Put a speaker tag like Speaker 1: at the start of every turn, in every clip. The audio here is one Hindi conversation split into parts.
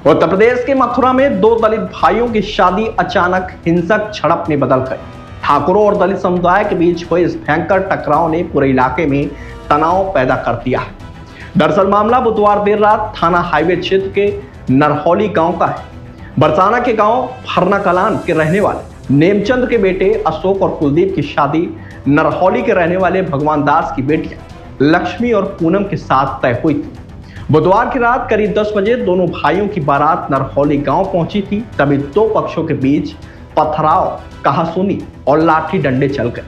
Speaker 1: उत्तर प्रदेश के मथुरा में दो दलित भाइयों की शादी अचानक हिंसक झड़प में बदल गई। ठाकुरों और दलित समुदाय के बीच हुए इस भयंकर टकराव ने पूरे इलाके में तनाव पैदा कर दिया है। दरअसल मामला बुधवार देर रात थाना हाईवे क्षेत्र के नरहौली गांव का है। बरसाना के गांव फरना कलान के रहने वाले नेमचंद के बेटे अशोक और कुलदीप की शादी नरहौली के रहने वाले भगवान दास की बेटियां लक्ष्मी और पूनम के साथ तय हुई थी। बुधवार की रात करीब 10 बजे दोनों भाइयों की बारात नरहौली गांव पहुंची थी। तभी दो पक्षों के बीच पथराव, कहासुनी और लाठी डंडे चल गए।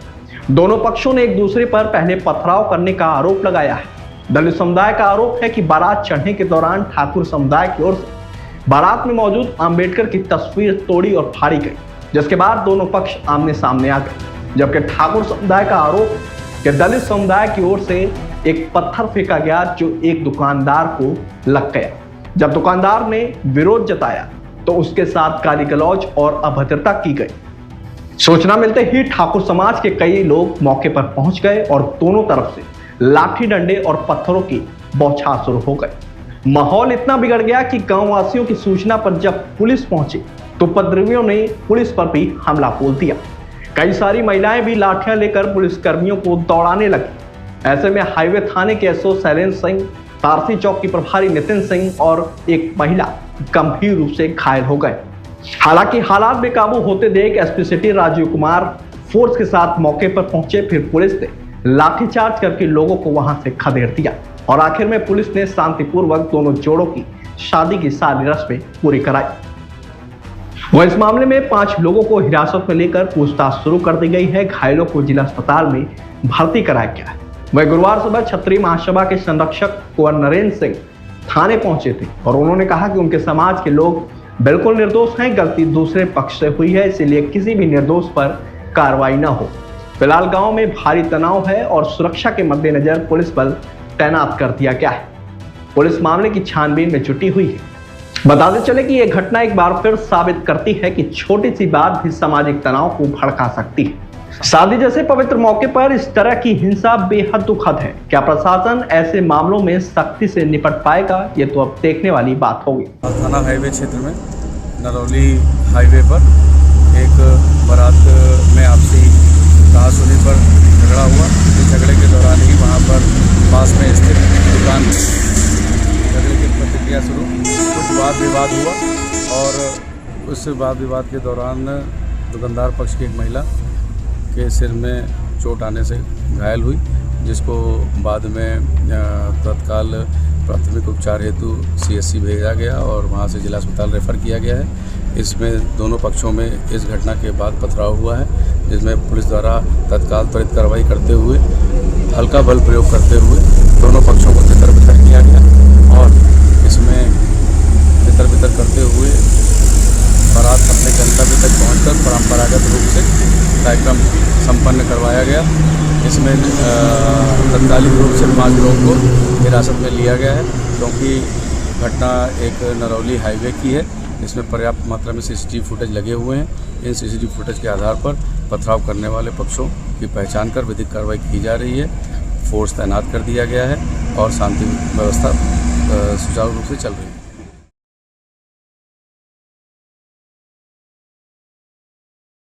Speaker 1: दोनों पक्षों ने एक दूसरे पर पहले पथराव करने का आरोप लगाया है। दलित समुदाय का आरोप है कि बारात चढ़ने के दौरान ठाकुर समुदाय की ओर से बारात में मौजूद अंबेडकर की तस्वीर तोड़ी और फाड़ी गई, जिसके बाद दोनों पक्ष आमने सामने आ गए। जबकि ठाकुर समुदाय का आरोप है कि दलित समुदाय की ओर से एक पत्थर फेंका गया जो एक दुकानदार को लग गया। जब दुकानदार ने विरोध जताया तो उसके साथ गाली गलौज और अभद्रता की गई। सूचना मिलते ही ठाकुर समाज के कई लोग मौके पर पहुंच गए और दोनों तरफ से लाठी डंडे और पत्थरों की बौछार शुरू हो गई। माहौल इतना बिगड़ गया कि गांव वासियों की सूचना पर जब पुलिस पहुंची तो उपद्रवियों ने पुलिस पर भी हमला बोल दिया। कई सारी महिलाएं भी लाठियां लेकर पुलिस कर्मियों को दौड़ाने लगी। ऐसे में हाईवे थाने के एसओ शैलेंद्र सिंह, तारसी चौक की प्रभारी नितिन सिंह और एक महिला गंभीर रूप से घायल हो गए। हालांकि हालात बेकाबू होते देख SP city Rajiv Kumar force के साथ मौके पर पहुंचे। फिर पुलिस ने लाठीचार्ज करके लोगों को वहां से खदेड़ दिया और आखिर में पुलिस ने शांतिपूर्वक दोनों जोड़ों की शादी की सारी रस्में पूरी कराई। वह इस मामले में 5 लोगों को हिरासत में लेकर पूछताछ शुरू कर दी गई है। घायलों को जिला अस्पताल में भर्ती कराया गया है। वह गुरुवार सुबह क्षत्रिय महासभा के संरक्षक कुंवर नरेंद्र सिंह थाने पहुंचे थे और उन्होंने कहा कि उनके समाज के लोग बिल्कुल निर्दोष हैं। गलती दूसरे पक्ष से हुई है, इसलिए किसी भी निर्दोष पर कार्रवाई न हो। फिलहाल गांव में भारी तनाव है और सुरक्षा के मद्देनजर पुलिस बल तैनात कर दिया गया है। पुलिस मामले की छानबीन में जुटी हुई है। बताते चले कि यह घटना एक बार फिर साबित करती है कि छोटी सी बात भी सामाजिक तनाव को भड़का सकती है। शादी जैसे पवित्र मौके पर इस तरह की हिंसा बेहद दुखद है। क्या प्रशासन ऐसे मामलों में सख्ती से निपट पाएगा, ये तो अब देखने वाली बात होगी।
Speaker 2: थाना हाईवे क्षेत्र में नरौली हाईवे पर एक बारात में आपसी कहासुनी पर झगड़ा हुआ। इस झगड़े के दौरान ही वहां पर पास में स्थित दुकान में झगड़े की प्रतिक्रिया शुरू, कुछ वाद विवाद हुआ और उस वाद विवाद के दौरान दुकानदार पक्ष की एक महिला के सिर में चोट आने से घायल हुई, जिसको बाद में तत्काल प्राथमिक उपचार हेतु सीएससी भेजा गया और वहां से जिला अस्पताल रेफर किया गया है। इसमें दोनों पक्षों में इस घटना के बाद पथराव हुआ है, जिसमें पुलिस द्वारा तत्काल त्वरित कार्रवाई करते हुए हल्का बल प्रयोग करते हुए दोनों पक्षों को तितर-बितर किया गया और इसमें तितर-बितर करते हुए बारात अपने गंतव्य तक पहुंचकर परंपरागत रूप से कार्यक्रम संपन्न करवाया गया। इसमें तत्कालिक रूप से 5 लोगों को हिरासत में लिया गया है, क्योंकि घटना एक नरौली हाईवे की है। इसमें पर्याप्त मात्रा में सीसीटीवी फुटेज लगे हुए हैं। इन सीसीटीवी फुटेज के आधार पर पथराव करने वाले पक्षों की पहचान कर विधिक कार्रवाई की जा रही है। फोर्स तैनात कर दिया गया है और शांति व्यवस्था सुचारू रूप से चल रही है।